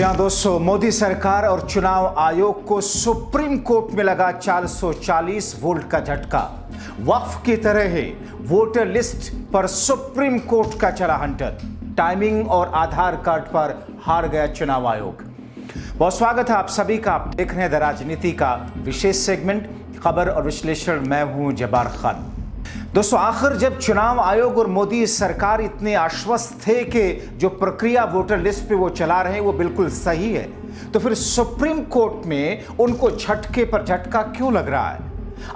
जी हाँ दोस्तों, मोदी सरकार और चुनाव आयोग को सुप्रीम कोर्ट में लगा 440 वोल्ट का झटका। वक्फ की तरह ही वोटर लिस्ट पर सुप्रीम कोर्ट का चला हंटर। टाइमिंग और आधार कार्ड पर हार गया चुनाव आयोग। बहुत स्वागत है आप सभी का। आप देख रहे हैं द राजनीति का विशेष सेगमेंट, खबर और विश्लेषण। मैं हूं जब्बार खान। दोस्तों, आखिर जब चुनाव आयोग और मोदी सरकार इतने आश्वस्त थे कि जो प्रक्रिया वोटर लिस्ट पे वो चला रहे हैं वो बिल्कुल सही है, तो फिर सुप्रीम कोर्ट में उनको झटके पर झटका क्यों लग रहा है?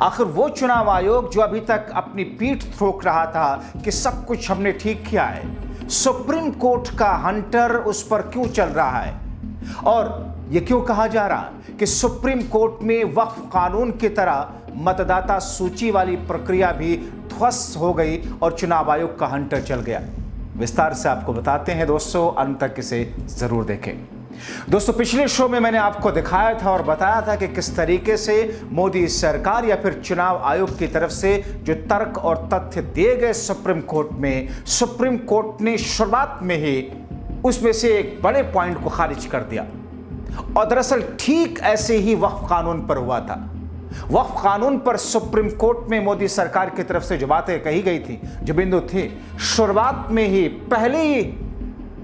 आखिर वो चुनाव आयोग जो अभी तक अपनी पीठ थोक रहा था कि सब कुछ हमने ठीक किया है, सुप्रीम कोर्ट का हंटर उस पर क्यों चल रहा है? और ये क्यों कहा जा रहा है कि सुप्रीम कोर्ट में वक्फ कानून की तरह मतदाता सूची वाली प्रक्रिया भी ध्वस्त हो गई और चुनाव आयोग का हंटर चल गया? विस्तार से आपको बताते हैं दोस्तों, अंत तक इसे जरूर देखें। दोस्तों, पिछले शो में मैंने आपको दिखाया था और बताया था कि किस तरीके से मोदी सरकार या फिर चुनाव आयोग की तरफ से जो तर्क और तथ्य दिए गए सुप्रीम कोर्ट में, सुप्रीम कोर्ट ने शुरुआत में ही उसमें से एक बड़े पॉइंट को खारिज कर दिया। और दरअसल ठीक ऐसे ही वक्फ कानून पर हुआ था। वक्फ कानून पर सुप्रीम कोर्ट में मोदी सरकार की तरफ से जो बातें कही गई थी, जो बिंदु थे, शुरुआत में ही पहले ही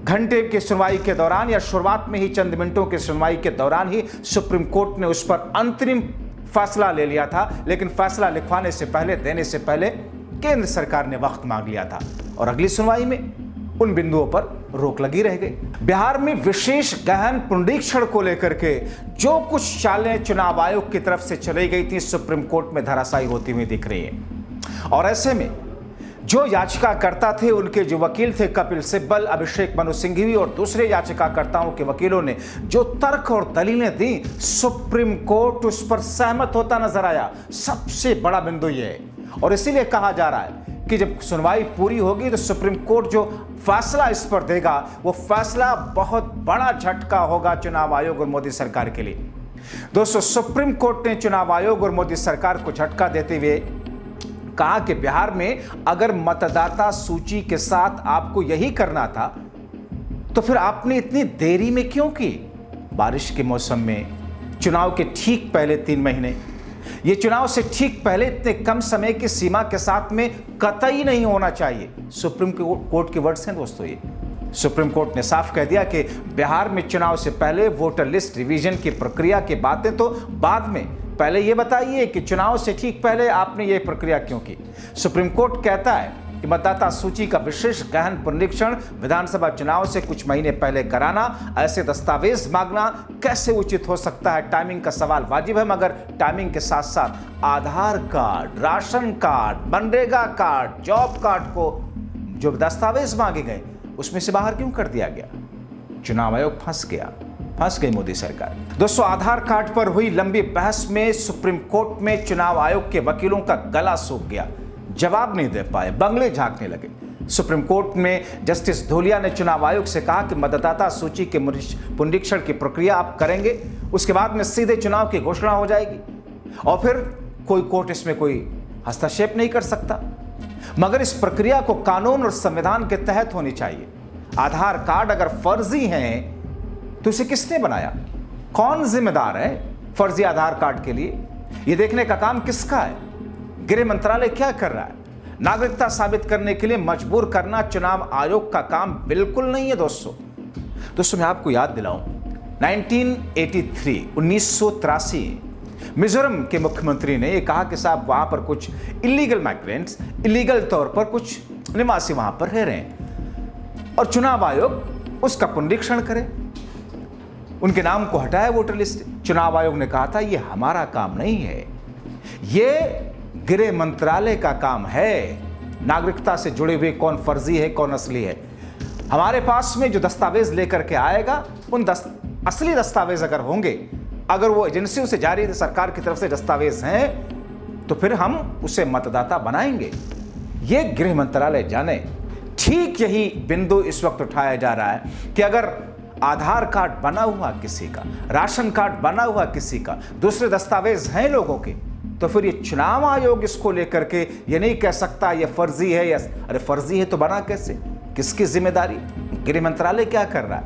घंटे की सुनवाई के दौरान या शुरुआत में ही चंद मिनटों की सुनवाई के दौरान ही सुप्रीम कोर्ट ने उस पर अंतरिम फैसला ले लिया था। लेकिन फैसला लिखवाने से पहले, देने से पहले केंद्र सरकार ने वक्त मांग लिया था और अगली सुनवाई में उन बिंदुओं पर रोक लगी रह गई। बिहार में विशेष गहन पुनरीक्षण को लेकर के जो कुछ चालें चुनाव आयोग की तरफ से चली गई थी, सुप्रीम कोर्ट में धराशायी होती हुई दिख रही है। और ऐसे में जो याचिकाकर्ता थे, उनके जो वकील थे कपिल सिब्बल, अभिषेक मनु सिंघवी और दूसरे याचिकाकर्ताओं के वकीलों ने जो तर्क और दलीलें दी, सुप्रीम कोर्ट उस पर सहमत होता नजर आया। सबसे बड़ा बिंदु यह है और इसीलिए कहा जा रहा है कि जब सुनवाई पूरी होगी तो सुप्रीम कोर्ट जो फैसला इस पर देगा, वो फैसला बहुत बड़ा झटका होगा चुनाव आयोग और मोदी सरकार के लिए। दोस्तों, सुप्रीम कोर्ट ने चुनाव आयोग और मोदी सरकार को झटका देते हुए कहा कि बिहार में अगर मतदाता सूची के साथ आपको यही करना था तो फिर आपने इतनी देरी में क्यों की? बारिश के मौसम में, चुनाव के ठीक पहले 3 महीने, ये चुनाव से ठीक पहले इतने कम समय की सीमा के साथ में कतई नहीं होना चाहिए। सुप्रीम कोर्ट के वर्ड्स हैं दोस्तों। ये सुप्रीम कोर्ट ने साफ कह दिया कि बिहार में चुनाव से पहले वोटर लिस्ट रिवीजन की प्रक्रिया की बातें तो बाद में, पहले ये बताइए कि चुनाव से ठीक पहले आपने ये प्रक्रिया क्यों की। सुप्रीम कोर्ट कहता है कि मतदाता सूची का विशेष गहन पुनरीक्षण विधानसभा चुनाव से कुछ महीने पहले कराना, ऐसे दस्तावेज मांगना कैसे उचित हो सकता है? टाइमिंग का सवाल वाजिब है, मगर टाइमिंग के साथ साथ Aadhaar card, ration card, MNREGA card, job card को जो दस्तावेज मांगे गए उसमें से बाहर क्यों कर दिया गया? चुनाव आयोग फंस गई मोदी सरकार। दोस्तों, आधार कार्ड पर हुई लंबी बहस में सुप्रीम कोर्ट में चुनाव आयोग के वकीलों का गला सूख गया, जवाब नहीं दे पाए, बंगले झांकने लगे। सुप्रीम कोर्ट में जस्टिस धोलिया ने चुनाव आयोग से कहा कि मतदाता सूची के पुनरीक्षण की प्रक्रिया आप करेंगे, उसके बाद में सीधे चुनाव की घोषणा हो जाएगी और फिर कोई कोर्ट इसमें कोई हस्तक्षेप नहीं कर सकता। मगर इस प्रक्रिया को कानून और संविधान के तहत होनी चाहिए। आधार कार्ड अगर फर्जी है तो इसे किसने बनाया? कौन जिम्मेदार है फर्जी आधार कार्ड के लिए? यह देखने का काम किसका है? गृह मंत्रालय क्या कर रहा है? नागरिकता साबित करने के लिए मजबूर करना चुनाव आयोग का काम बिल्कुल नहीं है दोस्तों। मैं आपको याद दिलाऊं, 1983 मिजोरम के मुख्यमंत्री ने यह कहा कि साहब वहां पर कुछ इलीगल माइग्रेंट्स, इलीगल तौर पर कुछ निवासी वहां पर रह रहे हैं और चुनाव आयोग उसका पुनरीक्षण करे, उनके नाम को हटाए वोटर लिस्ट। चुनाव आयोग ने कहा था यह हमारा काम नहीं है, यह गृह मंत्रालय का काम है। नागरिकता से जुड़े हुए कौन फर्जी है, कौन असली है, हमारे पास में जो दस्तावेज लेकर के आएगा, उन असली दस्तावेज अगर होंगे, अगर वो एजेंसियों से जारी सरकार की तरफ से दस्तावेज हैं, तो फिर हम उसे मतदाता बनाएंगे। ये गृह मंत्रालय जाने। ठीक यही बिंदु इस वक्त उठाया जा रहा है कि अगर आधार कार्ड बना हुआ किसी का, राशन कार्ड बना हुआ किसी का, दूसरे दस्तावेज हैं लोगों के, तो फिर ये चुनाव आयोग इसको लेकर के ये नहीं कह सकता ये फर्जी है या अरे फर्जी है तो बना कैसे, किसकी जिम्मेदारी? गृह मंत्रालय क्या कर रहा है?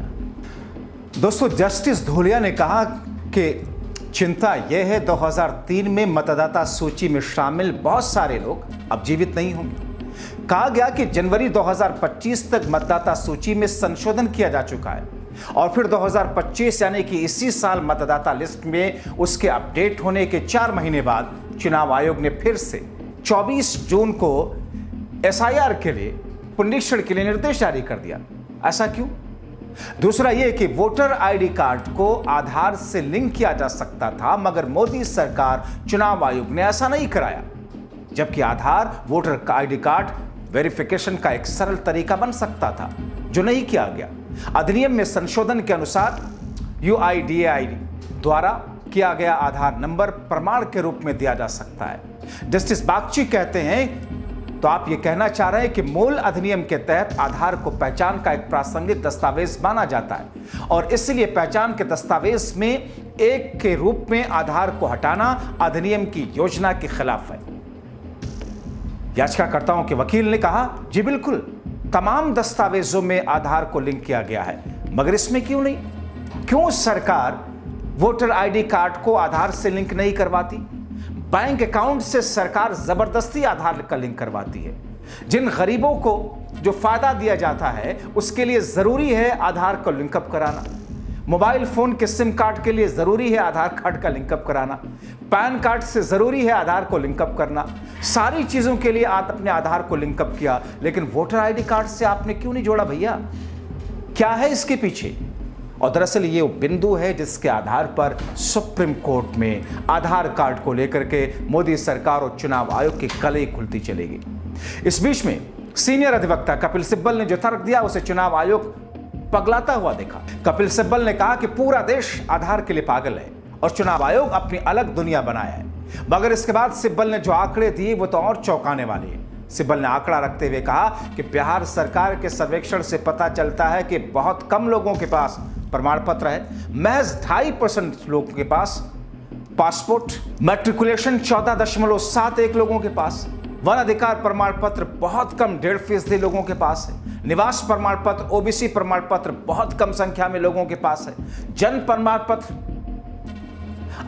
दोस्तों, जस्टिस धोलिया ने कहा कि चिंता यह है 2003 में मतदाता सूची में शामिल बहुत सारे लोग अब जीवित नहीं होंगे। कहा गया कि जनवरी 2025 तक मतदाता सूची में संशोधन किया जा चुका है और फिर 2025 यानी कि इसी साल मतदाता लिस्ट में उसके अपडेट होने के 4 महीने बाद चुनाव आयोग ने फिर से 24 जून को एसआईआर के लिए पुनरीक्षण के लिए निर्देश जारी कर दिया। ऐसा क्यों? दूसरा यह कि वोटर आईडी कार्ड को आधार से लिंक किया जा सकता था, मगर मोदी सरकार चुनाव आयोग ने ऐसा नहीं कराया, जबकि आधार वोटर आईडी कार्ड वेरिफिकेशन का एक सरल तरीका बन सकता था, जो नहीं किया गया। अधिनियम में संशोधन के अनुसार यूआईडीएआई द्वारा किया गया आधार नंबर प्रमाण के रूप में दिया जा सकता है। जस्टिस बागची कहते हैं, तो आप ये कहना चाह रहे हैं कि मूल अधिनियम के तहत आधार को पहचान का एक प्रासंगिक दस्तावेज माना जाता है और इसलिए पहचान के दस्तावेज में एक के रूप में आधार को हटाना अधिनियम की योजना के खिलाफ है। याचिकाकर्ताओं के वकील ने कहा, जी बिल्कुल, तमाम दस्तावेजों में आधार को लिंक किया गया है, मगर इसमें क्यों नहीं? क्यों सरकार वोटर आईडी कार्ड को आधार से लिंक नहीं करवाती? बैंक अकाउंट से सरकार जबरदस्ती आधार का लिंक करवाती है। जिन गरीबों को जो फायदा दिया जाता है उसके लिए जरूरी है आधार को लिंकअप कराना। मोबाइल फोन के सिम कार्ड के लिए जरूरी है आधार कार्ड का लिंकअप कराना। पैन कार्ड से जरूरी है आधार को लिंकअप करना। सारी चीजों के लिए आप अपने आधार को लिंकअप किया, लेकिन वोटर आईडी कार्ड से आपने क्यों नहीं जोड़ा भैया? क्या है इसके पीछे? और दरअसल ये वो बिंदु है जिसके आधार पर सुप्रीम कोर्ट में आधार कार्ड को लेकर के मोदी सरकार और चुनाव आयोग की कलई खुलती चलेगी। इस बीच में सीनियर अधिवक्ता कपिल सिब्बल ने जो तर्क दिया उसे चुनाव आयोग पगलाता हुआ देखा। कपिल सिब्बल ने कहा कि पूरा देश आधार के लिए पागल है और चुनाव आयोग अपनी अलग दुनिया बनाया है। मगर इसके बाद सिब्बल ने जो आंकड़े दिए वो तो और चौंकाने वाले हैं। सिब्बल ने आंकड़ा रखते हुए कहा कि बिहार सरकार के सर्वेक्षण से पता चलता है कि बहुत कम लोगों के पास प्रमाण पत्र है। महज 2.5% लोगों के पास पासपोर्ट, मैट्रिकुलेशन 14.71 लोगों के पास, वन अधिकार प्रमाण पत्र बहुत कम 1.5% लोगों के पास है, निवास प्रमाण पत्र ओबीसी प्रमाण पत्र बहुत कम संख्या में लोगों के पास है, जन्म प्रमाण पत्र,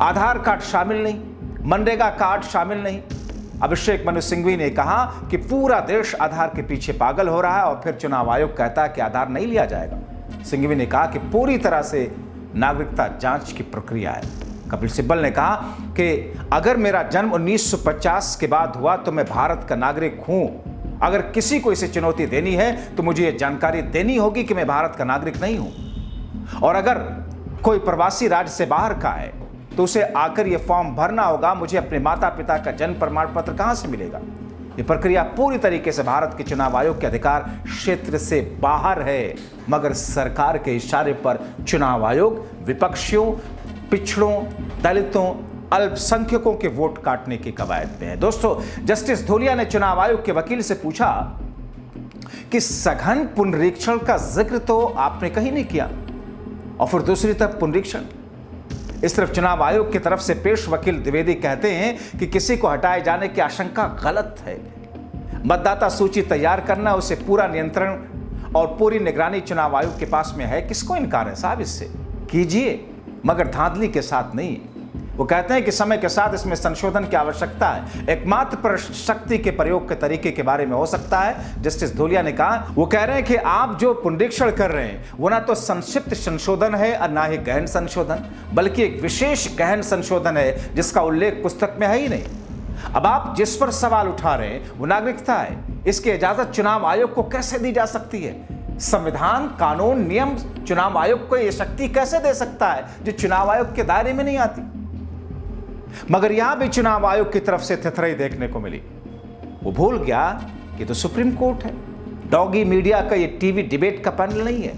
आधार कार्ड शामिल नहीं, मनरेगा कार्ड शामिल नहीं। अभिषेक मनु सिंघवी ने कहा कि पूरा देश आधार के पीछे पागल हो रहा है और फिर चुनाव आयोग कहता है कि आधार नहीं लिया जाएगा। सिंघवी ने कहा कि पूरी तरह से नागरिकता जांच की प्रक्रिया है। कपिल सिब्बल ने कहा कि अगर मेरा जन्म 1950 के बाद हुआ तो मैं भारत का नागरिक हूं। अगर किसी को इसे चुनौती देनी है तो मुझे यह जानकारी देनी होगी कि मैं भारत का नागरिक नहीं हूं, और अगर कोई प्रवासी राज्य से बाहर का है तो उसे आकर यह फॉर्म भरना होगा। मुझे अपने माता पिता का जन्म प्रमाण पत्र कहां से मिलेगा? यह प्रक्रिया पूरी तरीके से भारत के चुनाव आयोग के अधिकार क्षेत्र से बाहर है, मगर सरकार के इशारे पर चुनाव आयोग विपक्षियों, पिछड़ों, दलितों, अल्पसंख्यकों के वोट काटने की कवायद में है। दोस्तों, जस्टिस धोलिया ने चुनाव आयोग के वकील से पूछा कि सघन पुनरीक्षण का जिक्र तो आपने कहीं नहीं किया, और फिर दूसरी तरफ पुनरीक्षण। इस तरफ चुनाव आयोग की तरफ से पेश वकील द्विवेदी कहते हैं कि किसी को हटाए जाने की आशंका गलत है। मतदाता सूची तैयार करना, उसे पूरा नियंत्रण और पूरी निगरानी चुनाव आयोग के पास में है। किसको इनकार है साहब? इससे कीजिए, मगर धांधली के साथ नहीं। वो कहते हैं कि समय के साथ इसमें संशोधन की आवश्यकता है। एकमात्र शक्ति के प्रयोग के तरीके के बारे में हो सकता है। जस्टिस धोलिया ने कहा, वो कह रहे हैं कि आप जो पुनरीक्षण कर रहे हैं वो ना तो संक्षिप्त संशोधन है और ना ही गहन संशोधन, बल्कि एक विशेष गहन संशोधन है जिसका उल्लेख पुस्तक में है ही नहीं। अब आप जिस पर सवाल उठा रहे हैं वो नागरिकता है। इसकी इजाजत चुनाव आयोग को कैसे दी जा सकती है? संविधान, कानून, नियम चुनाव आयोग को यह शक्ति कैसे दे सकता है जो चुनाव आयोग के दायरे में नहीं आती? मगर यहां भी चुनाव आयोग की तरफ से थिथराई देखने को मिली। वो भूल गया कि तो सुप्रीम कोर्ट है, डॉगी मीडिया का ये टीवी डिबेट का पैनल नहीं है।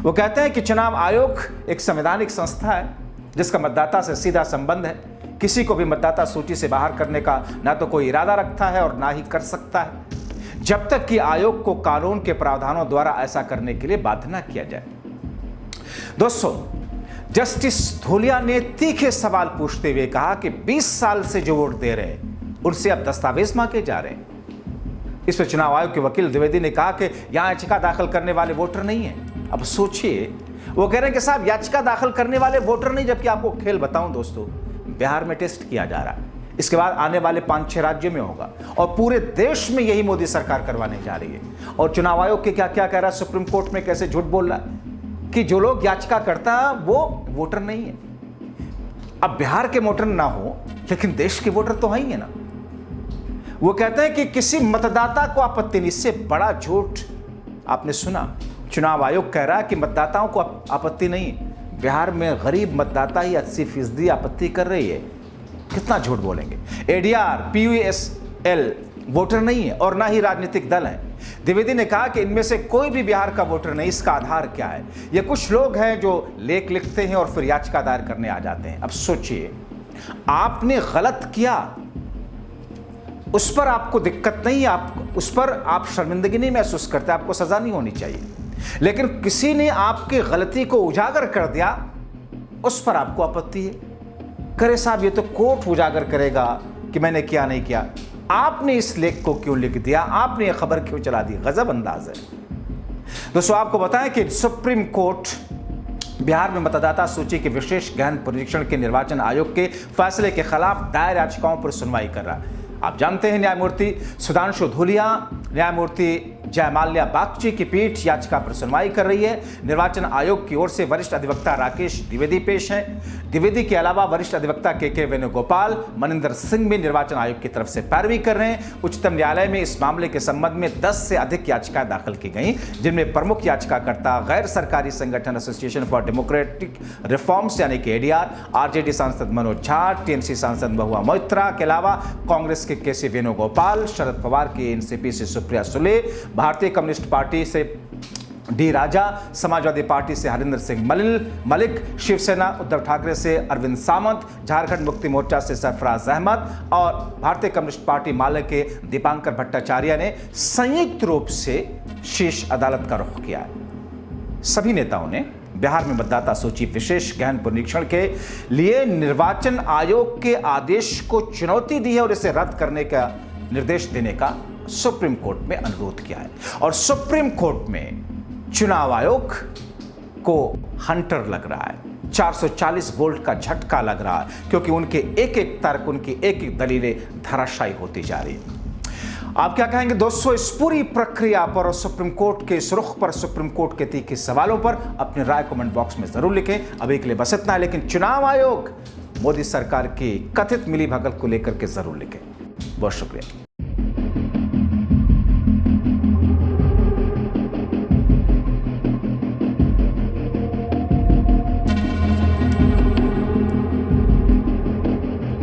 वो कहते हैं कि चुनाव आयोग एक संवैधानिक संस्था है जिसका मतदाता से सीधा संबंध है। किसी को भी मतदाता सूची से बाहर करने का ना तो कोई इरादा रखता है और ना ही कर सकता है, जब तक कि आयोग को कानून के प्रावधानों द्वारा ऐसा करने के लिए बाध्य न किया जाए। दोस्तों, जस्टिस धोलिया ने तीखे सवाल पूछते हुए कहा कि 20 साल से जो वोट दे रहे हैं उनसे अब दस्तावेज मांगे जा रहे हैं। इस पर चुनाव आयोग के वकील द्विवेदी ने कहा कि यहां याचिका दाखिल करने वाले वोटर नहीं है। अब सोचिए, वो कह रहे हैं कि साहब याचिका दाखिल करने वाले वोटर नहीं, जबकि आपको खेल बताऊं दोस्तों, बिहार में टेस्ट किया जा रहा है, इसके बाद आने वाले 5-6 राज्यों में होगा और पूरे देश में यही मोदी सरकार करवाने जा रही है। और चुनाव आयोग के क्या क्या कह रहा है, सुप्रीम कोर्ट में कैसे झूठ बोल रहा है कि जो लोग याचिका करता है वो वोटर नहीं है। अब बिहार के वोटर ना हो लेकिन देश के वोटर तो है ही है ना। वो कहते हैं कि किसी मतदाता को आपत्ति नहीं, इससे बड़ा झूठ आपने सुना। चुनाव आयोग कह रहा है कि मतदाताओं को आपत्ति नहीं, बिहार में गरीब मतदाता ही 80% आपत्ति कर रही है। कितना झूठ बोलेंगे। एडीआर, पीयूएसएल वोटर नहीं है और ना ही राजनीतिक दल है। द्विवेदी ने कहा कि इनमें से कोई भी बिहार का वोटर नहीं। इसका आधार क्या है? ये कुछ लोग हैं जो लेख लिखते हैं और फिर याचिका दायर करने आ जाते हैं। अब सोचिए, आपने गलत किया, उस पर आपको दिक्कत नहीं, आप उस पर आप शर्मिंदगी नहीं महसूस करते, आपको सजा नहीं होनी चाहिए। लेकिन किसी ने आपकी गलती को उजागर कर दिया, उस पर आपको आपत्ति है। करे साहब ये तो कोर्ट उजागर करेगा कि मैंने किया नहीं किया, आपने इस लेख को क्यों लिख दिया, आपने ये खबर क्यों चला दी? गजब अंदाज है। दोस्तों आपको बताएं कि सुप्रीम कोर्ट बिहार में मतदाता सूची के विशेष गहन परीक्षण के निर्वाचन आयोग के फैसले के खिलाफ दायर याचिकाओं पर सुनवाई कर रहा है। आप जानते हैं न्यायमूर्ति सुधांशु धूलिया, न्यायमूर्ति जयमाल्या बागची की पीठ याचिका पर सुनवाई कर रही है। निर्वाचन आयोग की ओर से वरिष्ठ अधिवक्ता राकेश द्विवेदी पेश हैं। द्विवेदी के अलावा वरिष्ठ अधिवक्ता के वेणुगोपाल, मनिंदर सिंह भी निर्वाचन आयोग की तरफ से पैरवी कर रहे हैं। उच्चतम न्यायालय में इस मामले के संबंध में 10 से अधिक याचिकाएं दाखिल की गई, जिनमें प्रमुख याचिकाकर्ता गैर सरकारी संगठन एसोसिएशन फॉर डेमोक्रेटिक रिफॉर्म्स यानी कि एडीआर, आरजेडी सांसद मनोज झा, टीएमसी सांसद महुआ मोइत्रा के अलावा कांग्रेस के केसी वेणुगोपाल, शरद पवार के एनसीपी से सुप्रिया सुले, भारतीय कम्युनिस्ट पार्टी से डी राजा, समाजवादी पार्टी से हरिंदर सिंह मलिक, शिवसेना उद्धव ठाकरे से अरविंद सावंत, झारखंड मुक्ति मोर्चा से सरफराज अहमद और भारतीय कम्युनिस्ट पार्टी माले के दीपांकर भट्टाचार्य ने संयुक्त रूप से शीर्ष अदालत का रुख किया है। सभी नेताओं ने बिहार में मतदाता सूची विशेष गहन परीक्षण के लिए निर्वाचन आयोग के आदेश को चुनौती दी है और इसे रद्द करने का निर्देश देने का सुप्रीम कोर्ट में अनुरोध किया है। और सुप्रीम कोर्ट में चुनाव आयोग को हंटर लग रहा है, 440 वोल्ट का झटका लग रहा है, क्योंकि उनके एक एक तर्क, उनकी एक एक दलीलें धराशायी होती जा रही है। आप क्या कहेंगे दोस्तों इस पूरी प्रक्रिया पर और सुप्रीम कोर्ट के इस रुख पर, सुप्रीम कोर्ट के तीखे सवालों पर? अपनी राय कमेंट बॉक्स में जरूर लिखें। अभी के लिए बस इतना है, लेकिन चुनाव आयोग मोदी सरकार की कथित मिलीभगत को लेकर के जरूर लिखें। बहुत शुक्रिया।